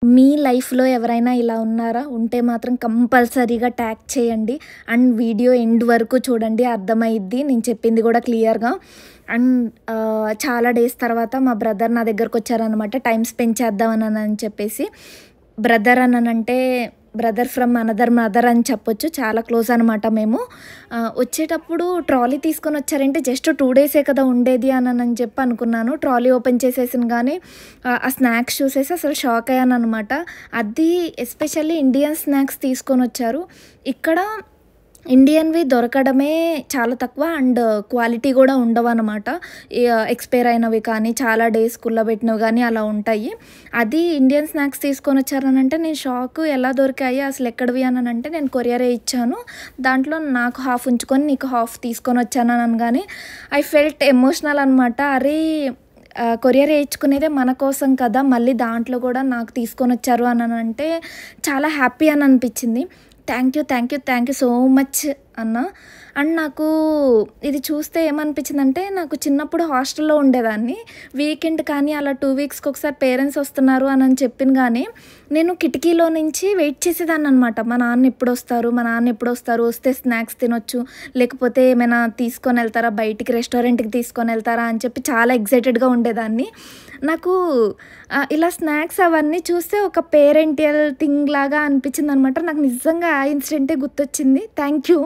మీ లైఫ్‌లో ఎవరైనా ఇలా ఉన్నారా? ఉంటే మాత్రం కంపల్సరీగా ట్యాగ్ చేయండి. అండ్ వీడియో ఎండ్ వరకు చూడండి అర్థమైద్ది. నేను చెప్పింది గూడా క్లియర్‌గా. అండ్ చాలా డేస్ తర్వాత మా బ్రదర్ నా దగ్గరకొచ్చారనమాట. టైమ్ స్పెండ్ చేద్దామనని చెప్పేసి. బ్రదర్ అనంటే బ్రదర్ ఫ్రమ్ అనదర్ మదర్ అని చెప్పొచ్చు. చాలా క్లోజ్ అనమాట మేము. వచ్చేటప్పుడు ట్రాలీ తీసుకొనొచ్చారంటే జస్ట్ 2 డేసే కదా ఉండేది అనని చెప్పి అనుకున్నాను. ట్రాలీ ఓపెన్ చేసేసాను గానీ ఆ స్నాక్స్ చూసేసి అసలు షాక్ అయ్యాననమాట. అది ఎస్పెషల్లీ ఇండియన్ స్నాక్స్ తీసుకొనొచ్చారు. ఇక్కడ ఇండియన్‌వి దొరకడమే చాలా తక్కువ. అండ్ క్వాలిటీ గూడా ఉండవనమాట. ఎక్స్‌పైర్ అయినవి కానీ, చాలా డేస్ కుళ్ళబెట్టినవి గానీ అలా ఉంటాయి. అది ఇండియన్ స్నాక్స్ తీసుకొనొచ్చారనంటే నేను షాకు. ఎలా దొరికాయి అసలు ఎక్కడివి అనంటే నేను కొరియరే ఇచ్చాను. దాంట్లో నాకు హాఫ్ ఉంచుకొని నీకు హాఫ్ తీసుకొనొచ్చాను అనగానే ఐ ఫెల్ట్ ఎమోషనల్ అనమాట. అరే! కొరియర్ ఏయించుకునేదే మన కోసం కదా! మళ్ళీ దాంట్లో గూడా నాకు తీసుకొనొచ్చారు అననంటే చాలా హ్యాపీ అని అనిపిచ్చింది. థ్యాంక్ యూ సో మచ్ అన్న. అండ్ నాకు ఇది చూస్తే ఏమనిపించిందంటే, నాకు చిన్నప్పుడు హాస్టల్‌లో ఉండేదాన్ని. వీకెండ్ కానీ అలా 2 వీక్స్‌కి ఒకసారి పేరెంట్స్ వస్తున్నారు అనని చెప్పిన గానీ, నేను కిటికీలో నుంచి వెయిట్ చేసేదాన్ననమాట. మా నాన్న ఎప్పుడొస్తారు? వస్తే స్నాక్స్ తినొచ్చు, లేకపోతే ఏమైనా తీసుకొనెళ్తారా బయటికి, రెస్టారెంట్‌కి తీసుకొనెళ్తారా అని చెప్పి చాలా ఎక్సైటెడ్‌గా ఉండేదాన్ని. నాకు ఇలా స్నాక్స్ అవన్నీ చూస్తే ఒక పేరెంటియల్ థింగ్ లాగా అనిపించిందనమాట. నాకు నిజంగా ఆ ఇన్సిడెంటే గుర్తొచ్చింది. Thank you.